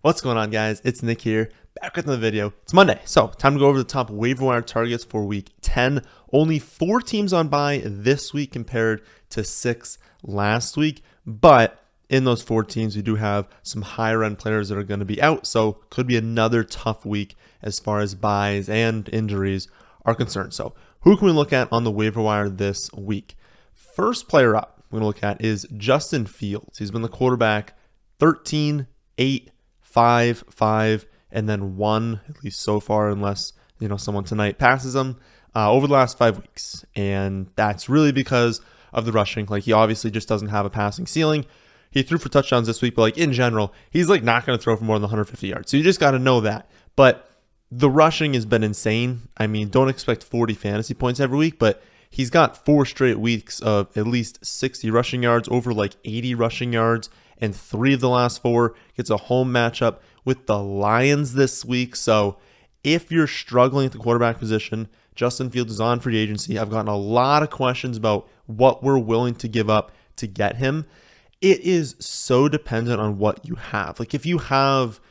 What's going on, guys? It's Nick here, back with another video. It's Monday, so time to go over the top waiver wire targets for week 10. Only 4 teams on bye this week compared to 6 last week, but in those 4 teams, we do have some higher end players that are going to be out, so could be another tough week as far as buys and injuries are concerned. So who can we look at on the waiver wire this week? First player up we're going to look at is Justin Fields. He's been the quarterback 13, 8, 5, 5, and then 1, at least so far, unless someone tonight passes him, over the last 5 weeks. And that's really because of the rushing. Like, he obviously just doesn't have a passing ceiling. He threw for touchdowns this week, but like in general, he's like not going to throw for more than 150 yards. So you just got to know that. But the rushing has been insane. I mean, don't expect 40 fantasy points every week, but he's got 4 straight weeks of at least 60 rushing yards, over like 80 rushing yards, and 3 of the last 4. Gets a home matchup with the Lions this week. So if you're struggling at the quarterback position, Justin Fields is on free agency. I've gotten a lot of questions about what we're willing to give up to get him. It is so dependent on what you have. Like, if you have,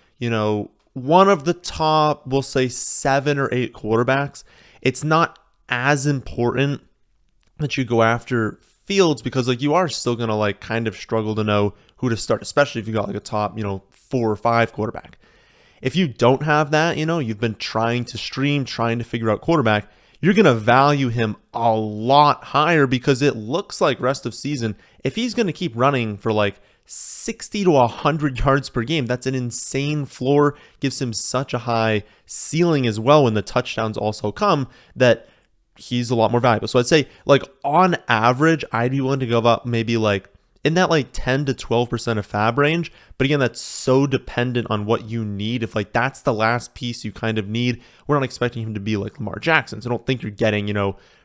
one of the top, we'll say 7 or 8 quarterbacks, it's not as important that you go after Fields, because like you are still going to like kind of struggle to know who to start, especially if you got like a top, 4 or 5 quarterback. If you don't have that, you've been trying to stream, trying to figure out quarterback, you're going to value him a lot higher, because it looks like rest of season, if he's going to keep running for like 60 to 100 yards per game, that's an insane floor. Gives him such a high ceiling as well when the touchdowns also come, that he's a lot more valuable. So I'd say, like, on average, I'd be willing to go up maybe like in that like 10 to 12% of fab range. But again, that's so dependent on what you need. If like that's the last piece you kind of need, we're not expecting him to be like Lamar Jackson. So I don't think you're getting,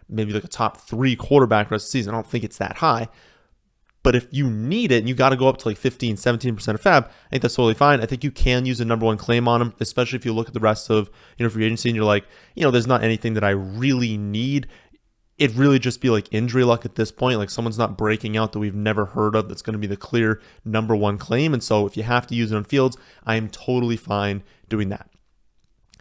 maybe like a top 3 quarterback rest of the season. I don't think it's that high. But if you need it and you got to go up to like 15, 17% of fab, I think that's totally fine. I think you can use a number 1 claim on him, especially if you look at the rest of, free agency and you're like, there's not anything that I really need. It'd really just be like injury luck at this point. Like, someone's not breaking out that we've never heard of that's going to be the clear number 1 claim. And so if you have to use it on Fields, I am totally fine doing that.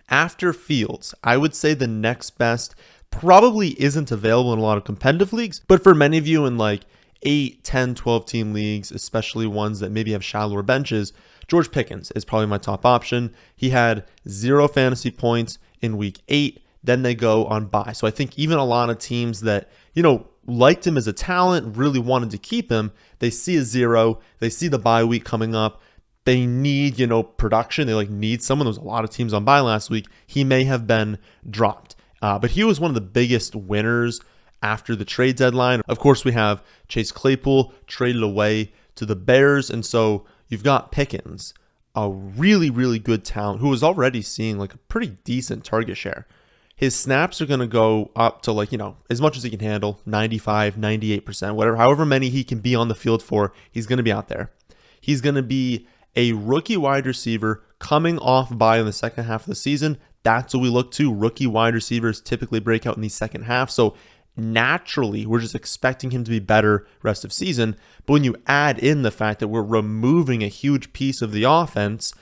After Fields, I would say the next best probably isn't available in a lot of competitive leagues, but for many of you in like 8, 10, 12 team leagues, especially ones that maybe have shallower benches, George Pickens is probably my top option. He had 0 fantasy points in week 8. Then they go on bye. So I think even a lot of teams that, liked him as a talent, really wanted to keep him, they see a 0, they see the bye week coming up, they need, production, they need someone. There was a lot of teams on bye last week. He may have been dropped. But he was one of the biggest winners after the trade deadline. Of course, we have Chase Claypool traded away to the Bears. And so you've got Pickens, a really, really good talent who was already seeing like a pretty decent target share. His snaps are going to go up to as much as he can handle, 95, 98%, whatever, however many he can be on the field for, he's going to be out there. He's going to be a rookie wide receiver coming off bye in the second half of the season. That's what we look to. Rookie wide receivers typically break out in the second half. So naturally, we're just expecting him to be better rest of season. But when you add in the fact that we're removing a huge piece of the offense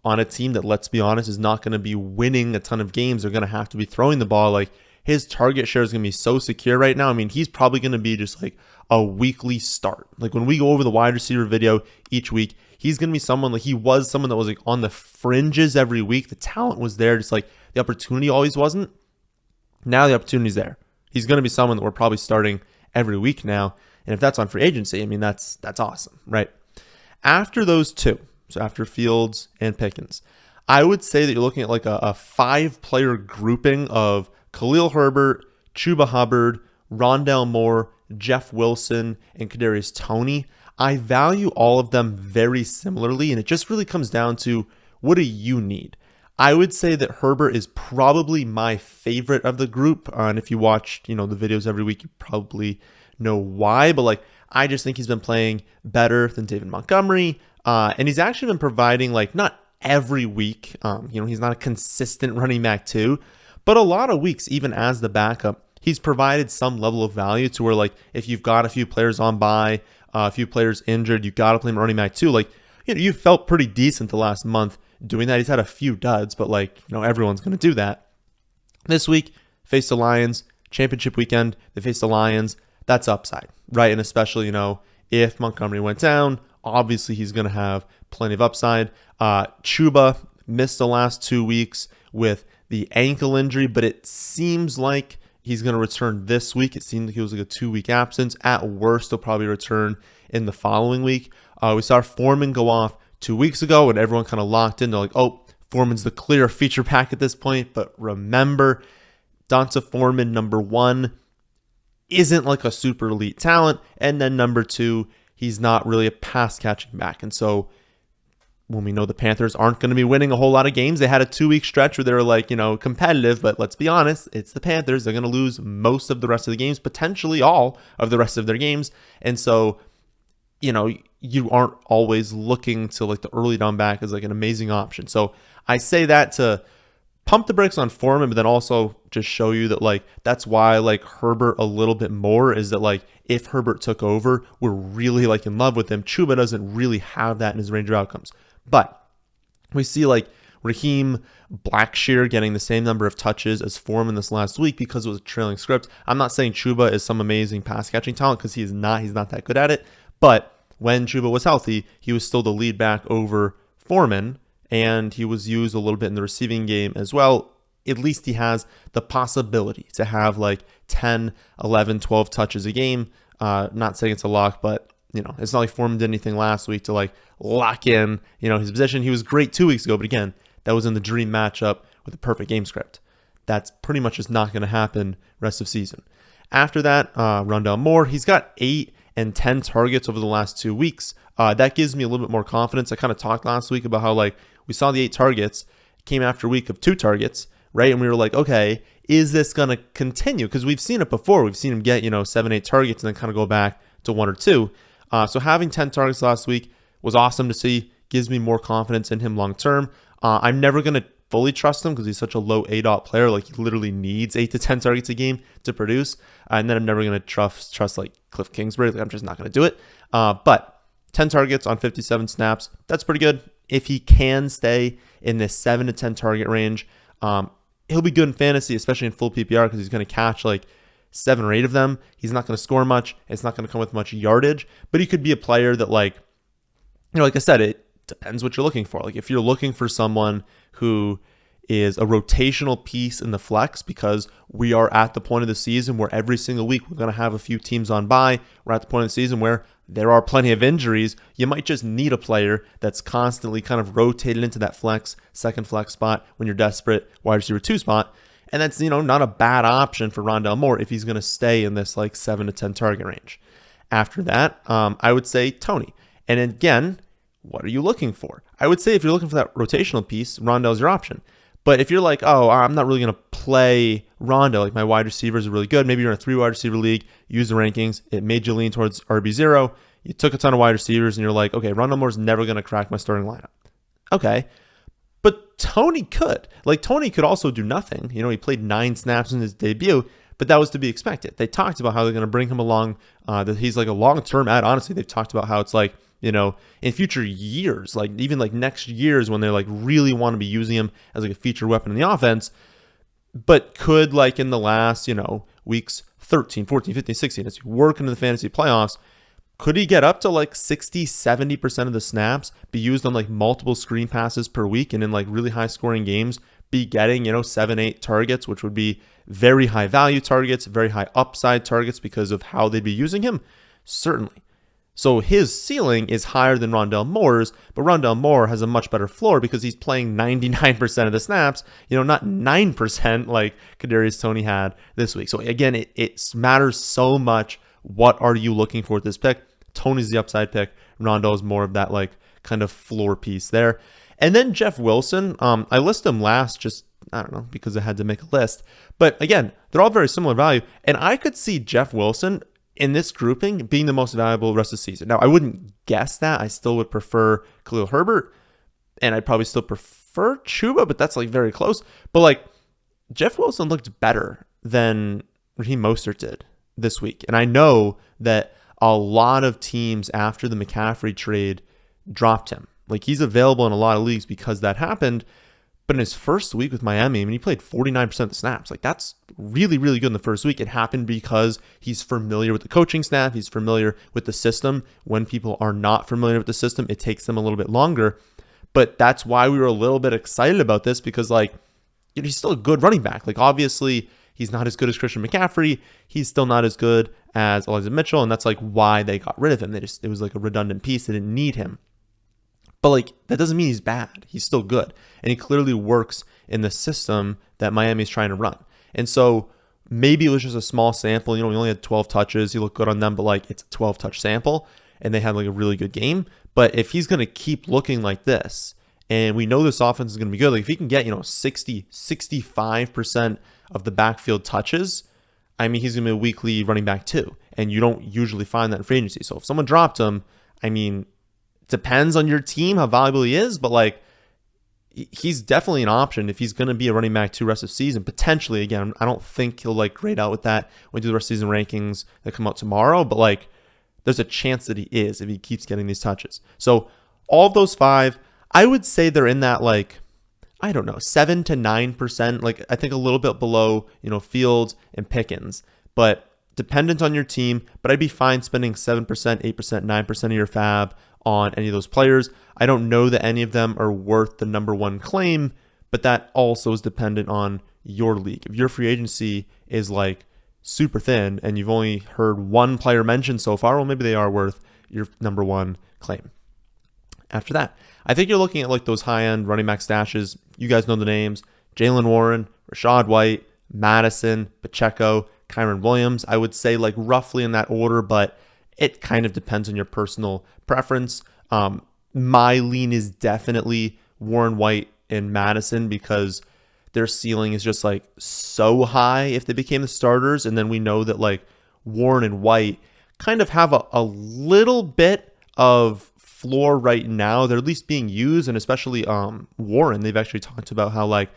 on a team that, let's be honest, is not going to be winning a ton of games, they're going to have to be throwing the ball. Like, his target share is going to be so secure right now. I mean, he's probably going to be just like a weekly start. Like, when we go over the wide receiver video each week, he's going to be someone like he was someone that was like on the fringes every week. The talent was there, just like the opportunity always wasn't. Now the opportunity's there. He's going to be someone that we're probably starting every week now. And if that's on free agency, I mean, that's awesome, right? After those 2, so after Fields and Pickens, I would say that you're looking at like a 5-player grouping of Khalil Herbert, Chuba Hubbard, Rondale Moore, Jeff Wilson, and Kadarius Toney. I value all of them very similarly, and it just really comes down to, what do you need? I would say that Herbert is probably my favorite of the group. And if you watched, the videos every week, you probably know why. But like, I just think he's been playing better than David Montgomery. And he's actually been providing, like, not every week. He's not a consistent running back too, but a lot of weeks, even as the backup, he's provided some level of value to where, like, if you've got a few players on bye, a few players injured, you got to play him running back too. Like, you felt pretty decent the last month doing that. He's had a few duds, but everyone's going to do that. This week, faced the Lions, championship weekend, they faced the Lions. That's upside, right? And especially, if Montgomery went down, obviously he's going to have plenty of upside. Chuba missed the last 2 weeks with the ankle injury, but it seems like he's going to return this week. It seemed like it was like a 2-week absence. At worst, he'll probably return in the following week. We saw Foreman go off 2 weeks ago, and everyone kind of locked in. They're like, oh, Foreman's the clear feature pack at this point. But remember, Donta Foreman, number one, isn't like a super elite talent. And then number two, he's not really a pass catching back. And so when we know the Panthers aren't going to be winning a whole lot of games, they had a 2-week stretch where they were competitive, but let's be honest, it's the Panthers. They're going to lose most of the rest of the games, potentially all of the rest of their games. And so, you aren't always looking to the early down back as an amazing option. So I say that to pump the brakes on Foreman, but then also just show you that that's why I like Herbert a little bit more, is that if Herbert took over, we're really in love with him. Chuba doesn't really have that in his range of outcomes. But we see Raheem Blackshear getting the same number of touches as Foreman this last week because it was a trailing script. I'm not saying Chuba is some amazing pass catching talent, because he is not. He's not that good at it. But when Chuba was healthy, he was still the lead back over Foreman, and he was used a little bit in the receiving game as well. At least he has the possibility to have 10, 11, 12 touches a game. Not saying it's a lock, but it's not like Foreman did anything last week to lock in, his position. He was great 2 weeks ago, but again, that was in the dream matchup with a perfect game script. That's pretty much just not going to happen rest of season. After that, Rondale Moore, he's got 8 and 10 targets over the last 2 weeks. That gives me a little bit more confidence. I kind of talked last week about how we saw the 8 targets, came after a week of 2 targets, right? And we were like, okay, is this going to continue? Because we've seen it before. We've seen him get, 7, 8 targets and then kind of go back to 1 or 2. So having 10 targets last week was awesome to see. Gives me more confidence in him long term. I'm never going to fully trust him because he's such a low ADOT player. He literally needs 8 to 10 targets a game to produce. And then I'm never going to trust Cliff Kingsbury. I'm just not going to do it. But 10 targets on 57 snaps, that's pretty good. If he can stay in this 7 to 10 target range, he'll be good in fantasy, especially in full PPR, because he's going to catch 7 or 8 of them. He's not going to score much. It's not going to come with much yardage, but he could be a player that like I said, it depends what you're looking for. If you're looking for someone who is a rotational piece in the flex, because we are at the point of the season where every single week we're going to have a few teams on bye. We're at the point of the season where there are plenty of injuries. You might just need a player that's constantly kind of rotated into that second flex spot when you're desperate, wide receiver 2 spot. And that's, not a bad option for Rondale Moore if he's going to stay in this 7 to 10 target range. After that, I would say Tony. And again, what are you looking for? I would say if you're looking for that rotational piece, Rondale's your option. But if you're I'm not really going to play Rondo, my wide receivers are really good. Maybe you're in a 3 wide receiver league, use the rankings. It made you lean towards RB0. You took a ton of wide receivers and you're okay, Rondale Moore's never going to crack my starting lineup. Okay. But Tony could. Tony could also do nothing. He played 9 snaps in his debut, but that was to be expected. They talked about how they're going to bring him along, that he's a long-term add. Honestly, they've talked about how it's in future years, even next year's when they're really want to be using him as a feature weapon in the offense, but could in the last, weeks 13, 14, 15, 16, as you work into the fantasy playoffs, could he get up to 60, 70% of the snaps, be used on multiple screen passes per week, and in really high scoring games be getting, 7, 8 targets, which would be very high value targets, very high upside targets because of how they'd be using him? Certainly. So his ceiling is higher than Rondale Moore's, but Rondale Moore has a much better floor because he's playing 99% of the snaps, not 9% like Kadarius Toney had this week. So again, it matters so much. What are you looking for with this pick? Tony's the upside pick. Rondale is more of that kind of floor piece there. And then Jeff Wilson, I list him last just, I don't know, because I had to make a list. But again, they're all very similar value. And I could see Jeff Wilson in this grouping being the most valuable rest of the season. Now, I wouldn't guess that. I still would prefer Khalil Herbert, and I'd probably still prefer Chuba, but that's very close. But Jeff Wilson looked better than Raheem Mostert did this week. And I know that a lot of teams after the McCaffrey trade dropped him, Like, he's available in a lot of leagues because that happened. But in his first week with Miami, I mean, he played 49% of the snaps. Like, that's really, really good in the first week. It happened because he's familiar with the coaching staff. He's familiar with the system. When people are not familiar with the system, it takes them a little bit longer. But that's why we were a little bit excited about this because, like, he's still a good running back. Like, obviously, he's not as good as Christian McCaffrey. He's still not as good as Elijah Mitchell. And that's, like, why they got rid of him. It was, like, a redundant piece. They didn't need him. But, like, that doesn't mean he's bad. He's still good. And he clearly works in the system that Miami's trying to run. And so maybe it was just a small sample. You know, he only had 12 touches. He looked good on them, but, like, it's a 12-touch sample. And they had, like, a really good game. But if he's going to keep looking like this, and we know this offense is going to be good, like, if he can get, 65% of the backfield touches, I mean, he's going to be a weekly running back too. And you don't usually find that in free agency. So if someone dropped him, I mean, depends on your team how valuable he is, but, like, he's definitely an option if he's going to be a running back 2 rest of the season. Potentially, again, I don't think he'll, like, grade out with that when we do the rest of season rankings that come out tomorrow, but, like, there's a chance that he is if he keeps getting these touches. So all of those 5, I would say they're in that, like, I don't know, 7 to 9%. Like, I think a little bit below, Fields and Pickens, but dependent on your team. But I'd be fine spending 7%, 8%, 9% of your fab on any of those players. I don't know that any of them are worth the number 1 claim, but that also is dependent on your league. If your free agency is, like, super thin and you've only heard 1 player mentioned so far, well, maybe they are worth your number 1 claim. After that, I think you're looking at, like, those high-end running back stashes. You guys know the names: Jalen Warren, Rashad White, Madison, Pacheco, Kyren Williams. I would say, like, roughly in that order, but it kind of depends on your personal preference. My lean is definitely Warren, White, and Madison because their ceiling is just, like, so high if they became the starters. And then we know that, like, Warren and White kind of have a little bit of floor right now. They're at least being used, and especially Warren, they've actually talked about how, like,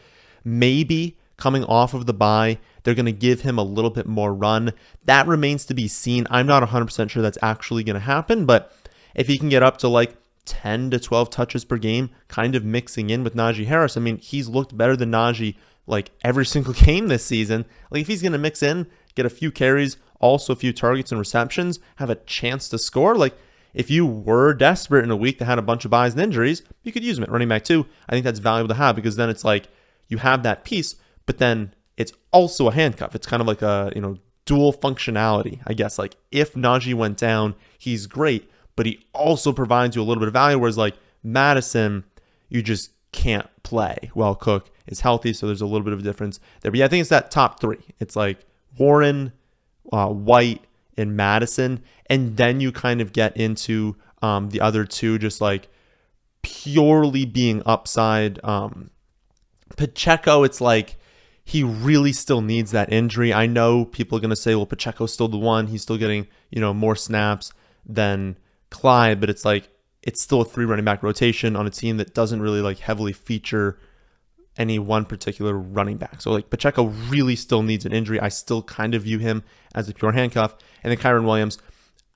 maybe coming off of the bye, they're going to give him a little bit more run. That remains to be seen. I'm not 100% sure that's actually going to happen, but if he can get up to, like, 10 to 12 touches per game, kind of mixing in with Najee Harris, I mean, he's looked better than Najee, like, every single game this season. Like, if he's going to mix in, get a few carries, also a few targets and receptions, have a chance to score, like, if you were desperate in a week that had a bunch of buys and injuries, you could use him at running back 2. I think that's valuable to have because then it's like you have that piece, but then it's also a handcuff. It's kind of like a, dual functionality, I guess. Like, if Najee went down, he's great, but he also provides you a little bit of value, whereas, like, Madison, you just can't play while Cook is healthy, so there's a little bit of a difference there. But yeah, I think it's that top 3. It's like Warren, White, and Madison, and then you kind of get into the other 2 just, like, purely being upside. Pacheco, it's like he really still needs that injury. I know people are going to say, well, Pacheco's still the one. He's still getting, more snaps than Clyde, but it's like it's still a 3 running back rotation on a team that doesn't really, like, heavily feature any one particular running back. So, like, Pacheco really still needs an injury. I still kind of view him as a pure handcuff. And then Kyren Williams,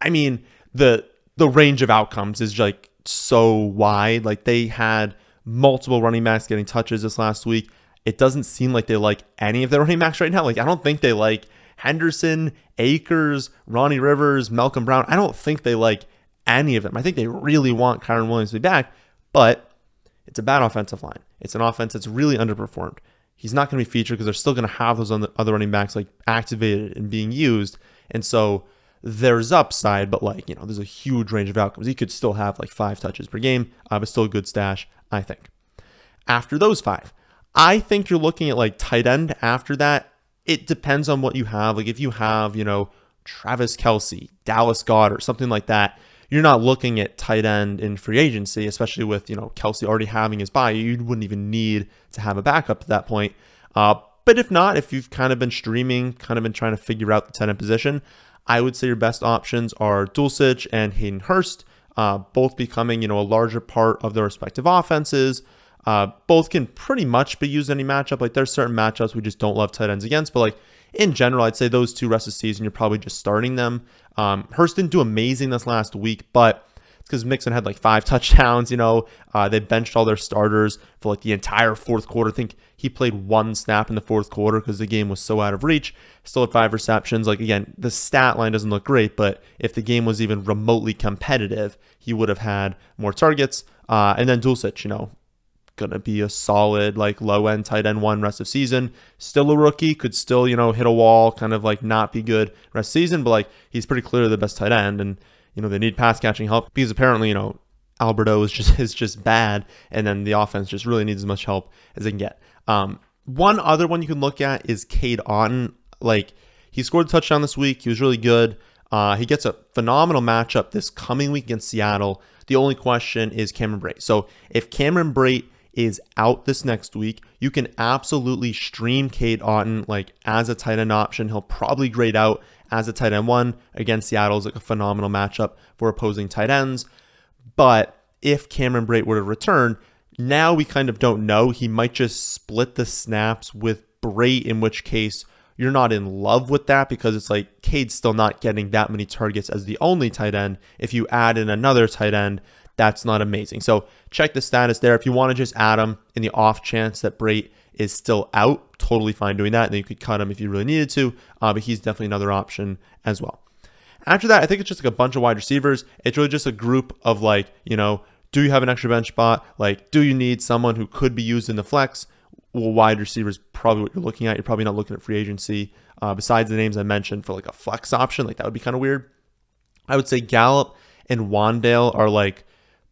I mean, the range of outcomes is, like, so wide. Like, they had multiple running backs getting touches this last week. It doesn't seem like they like any of their running backs right now. Like, I don't think they like Henderson, Akers, Ronnie Rivers, Malcolm Brown. I don't think they like any of them. I think they really want Kyren Williams to be back, but it's a bad offensive line. It's an offense that's really underperformed. He's not going to be featured because they're still going to have those other running backs, like, activated and being used. And so there's upside, but, like, there's a huge range of outcomes. He could still have, like, 5 touches per game, but still a good stash, I think. After those 5, I think you're looking at, like, tight end after that. It depends on what you have. Like, if you have, Travis Kelce, Dallas Goedert, something like that, you're not looking at tight end in free agency, especially with, Kelce already having his bye. You wouldn't even need to have a backup at that point. But if not, if you've kind of been streaming, kind of been trying to figure out the tight end position, I would say your best options are Dulcich and Hayden Hurst, both becoming, a larger part of their respective offenses. Both can pretty much be used in any matchup. Like, there's certain matchups we just don't love tight ends against, but, like, in general, I'd say those 2 rest of the season, you're probably just starting them. Hurst didn't do amazing this last week, but It's because Mixon had like 5 touchdowns. They benched all their starters for like the entire fourth quarter. I think he played 1 snap in the fourth quarter because the game was so out of reach. Still had 5 receptions. Like, again, the stat line doesn't look great, but if the game was even remotely competitive, he would have had more targets. And then Dulcich, gonna be a solid like low end tight end 1 rest of season. Still a rookie, could still hit a wall, kind of like not be good rest of season, but like he's pretty clearly the best tight end, and they need pass catching help because apparently Alberto is just bad, and then the offense just really needs as much help as they can get. One other one you can look at is Cade Otton. Like, he scored a touchdown this week. He was really good. He gets a phenomenal matchup this coming week against Seattle. The only question is Cameron Brate. So if Cameron Brate is out this next week, you can absolutely stream Cade Otton like as a tight end option. He'll probably grade out as a tight end 1 against Seattle. Is like a phenomenal matchup for opposing tight ends. But if Cameron Brate were to return, now we kind of don't know. He might just split the snaps with Brate, in which case you're not in love with that because it's like Cade's still not getting that many targets as the only tight end. If you add in another tight end, that's not amazing. So check the status there. If you want to just add him in the off chance that Brate is still out, totally fine doing that. And then you could cut him if you really needed to, but he's definitely another option as well. After that, I think it's just like a bunch of wide receivers. It's really just a group of like, do you have an extra bench spot? Like, do you need someone who could be used in the flex? Well, wide receivers probably what you're looking at. You're probably not looking at free agency. Besides the names I mentioned for like a flex option, like that would be kind of weird. I would say Gallup and Wandale are like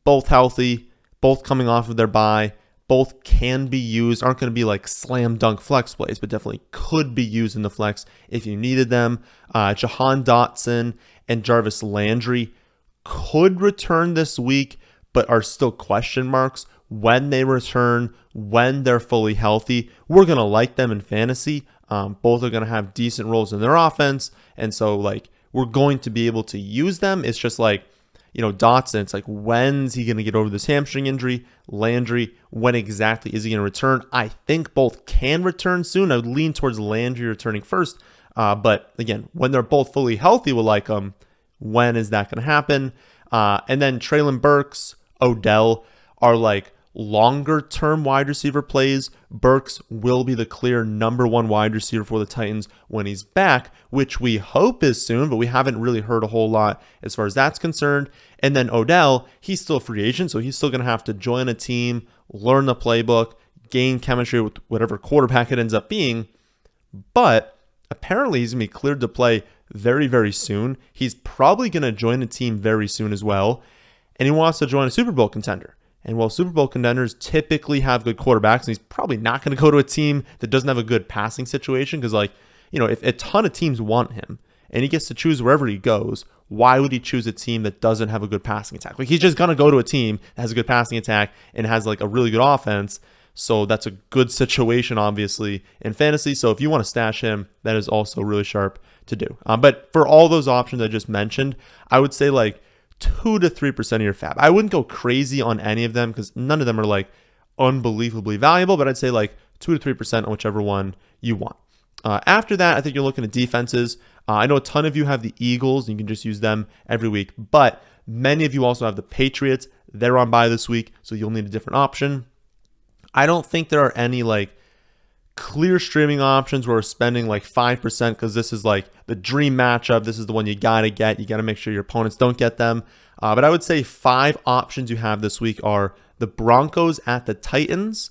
both healthy, both coming off of their bye, both can be used, aren't going to be like slam dunk flex plays, but definitely could be used in the flex if you needed them. Jahan Dotson and Jarvis Landry could return this week, but are still question marks. When they return, when they're fully healthy, we're going to like them in fantasy. Both are going to have decent roles in their offense. And so like we're going to be able to use them. It's just like, Dotson, it's like, when's he going to get over this hamstring injury? Landry, when exactly is he going to return? I think both can return soon. I would lean towards Landry returning first. But again, when they're both fully healthy, we'll like them. When is that going to happen? And then Treylon Burks, Odell are like longer term wide receiver plays. Burks will be the clear number 1 wide receiver for the Titans when he's back, which we hope is soon, but we haven't really heard a whole lot as far as that's concerned. And then Odell, he's still a free agent, so he's still going to have to join a team, learn the playbook, gain chemistry with whatever quarterback it ends up being. But apparently he's going to be cleared to play very, very soon. He's probably going to join a team very soon as well. And he wants to join a Super Bowl contender. And while Super Bowl contenders typically have good quarterbacks, and he's probably not going to go to a team that doesn't have a good passing situation, because if a ton of teams want him and he gets to choose wherever he goes, why would he choose a team that doesn't have a good passing attack? Like, he's just going to go to a team that has a good passing attack and has like a really good offense. So that's a good situation, obviously, in fantasy. So if you want to stash him, that is also really sharp to do. But for all those options I just mentioned, I would say like 2 to 3% of your fab. I wouldn't go crazy on any of them because none of them are like unbelievably valuable, but I'd say like 2 to 3% on whichever one you want. After that, I think you're looking at defenses. I know a ton of you have the Eagles, and you can just use them every week, but many of you also have the Patriots. They're on bye this week, so you'll need a different option. I don't think there are any like clear streaming options where we're spending like 5% because this is like the dream matchup. This is the one you got to get. You got to make sure your opponents don't get them. But I would say 5 options you have this week are the Broncos at the Titans,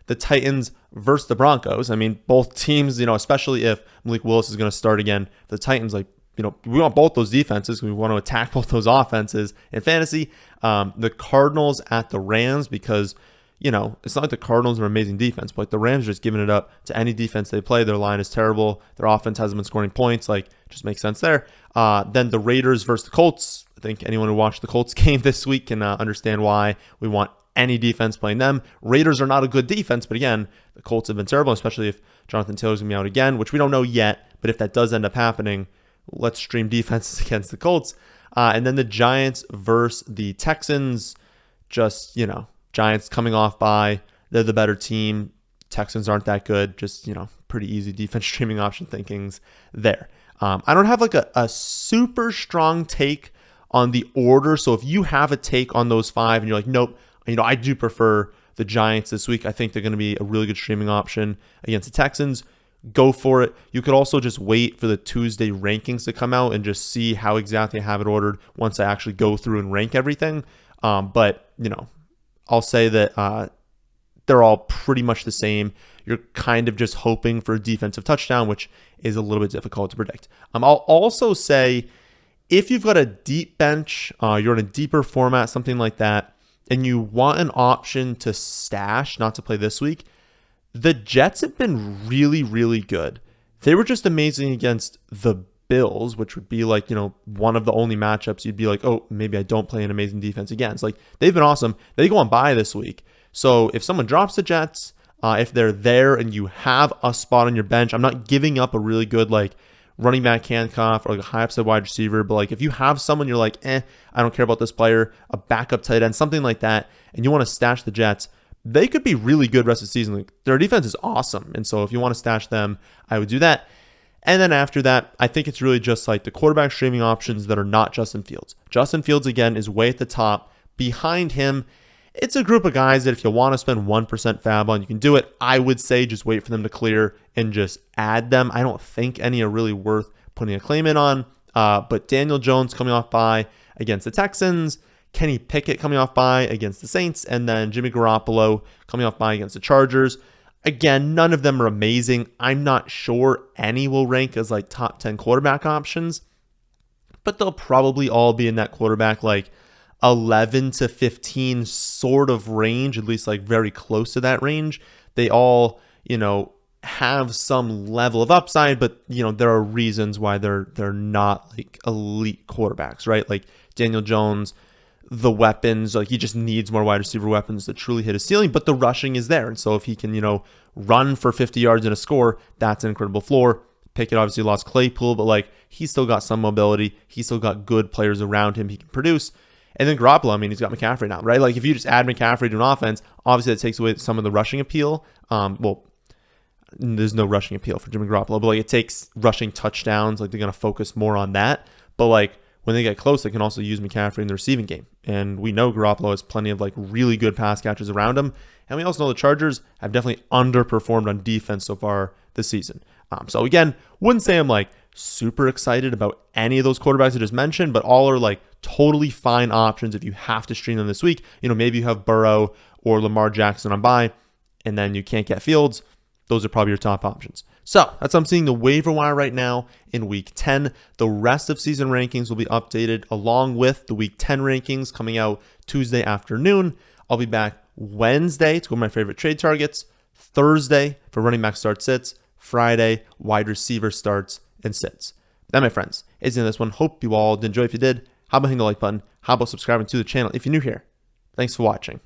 the Titans versus the Broncos. I mean, both teams, especially if Malik Willis is going to start again, the Titans, like, we want both those defenses. We want to attack both those offenses in fantasy. The Cardinals at the Rams because it's not like the Cardinals are amazing defense, but like the Rams are just giving it up to any defense they play. Their line is terrible. Their offense hasn't been scoring points. Like, just makes sense there. Then the Raiders versus the Colts. I think anyone who watched the Colts game this week can understand why we want any defense playing them. Raiders are not a good defense, but again, the Colts have been terrible, especially if Jonathan Taylor's going to be out again, which we don't know yet. But if that does end up happening, let's stream defenses against the Colts. And then the Giants versus the Texans. Just, Giants coming off bye. They're the better team. Texans aren't that good. Just, pretty easy defense streaming option thinkings there. I don't have like a super strong take on the order. So if you have a take on those 5 and you're like, nope, I do prefer the Giants this week, I think they're going to be a really good streaming option against the Texans, go for it. You could also just wait for the Tuesday rankings to come out and just see how exactly I have it ordered once I actually go through and rank everything. But I'll say that they're all pretty much the same. You're kind of just hoping for a defensive touchdown, which is a little bit difficult to predict. I'll also say if you've got a deep bench, you're in a deeper format, something like that, and you want an option to stash, not to play this week, the Jets have been really, really good. They were just amazing against the Bills, which would be like, one of the only matchups you'd be like, oh, maybe I don't play an amazing defense against. Like, they've been awesome. They go on bye this week. So if someone drops the Jets, if they're there and you have a spot on your bench, I'm not giving up a really good, running back handcuff or a high upside wide receiver, but if you have someone you're like, I don't care about this player, a backup tight end, something like that, and you want to stash the Jets, they could be really good rest of the season. Their defense is awesome. And so if you want to stash them, I would do that. And then after that, I think it's really just the quarterback streaming options that are not Justin Fields. Justin Fields, again, is way at the top. Behind him, it's a group of guys that if you want to spend 1% fab on, you can do it. I would say just wait for them to clear and just add them. I don't think any are really worth putting a claim in on. But Daniel Jones coming off bye against the Texans, Kenny Pickett coming off bye against the Saints, and then Jimmy Garoppolo coming off bye against the Chargers. Again, none of them are amazing. I'm not sure any will rank as top 10 quarterback options, but they'll probably all be in that quarterback 11 to 15 sort of range, at least very close to that range. They all, have some level of upside, but there are reasons why they're not elite quarterbacks, right? Daniel Jones, the weapons, he just needs more wide receiver weapons to truly hit a ceiling, but the rushing is there. And so if he can, run for 50 yards and a score, that's an incredible floor. Pickett obviously lost Claypool, but he's still got some mobility. He's still got good players around him he can produce. And then Garoppolo, he's got McCaffrey now, right? If you just add McCaffrey to an offense, obviously that takes away some of the rushing appeal. There's no rushing appeal for Jimmy Garoppolo, but it takes rushing touchdowns. They're going to focus more on that. But when they get close, they can also use McCaffrey in the receiving game. And we know Garoppolo has plenty of really good pass catchers around him. And we also know the Chargers have definitely underperformed on defense so far this season. So again, wouldn't say I'm super excited about any of those quarterbacks I just mentioned, but all are totally fine options if you have to stream them this week. Maybe you have Burrow or Lamar Jackson on bye, and then you can't get Fields. Those are probably your top options. So that's how I'm seeing the waiver wire right now in week 10. The rest of season rankings will be updated along with the week 10 rankings coming out Tuesday afternoon. I'll be back Wednesday to go my favorite trade targets, Thursday for running back start sits, Friday wide receiver starts and sits. That, my friends, is in this one. Hope you all did enjoy. If you did, how about hitting the like button? How about subscribing to the channel if you're new here? Thanks for watching.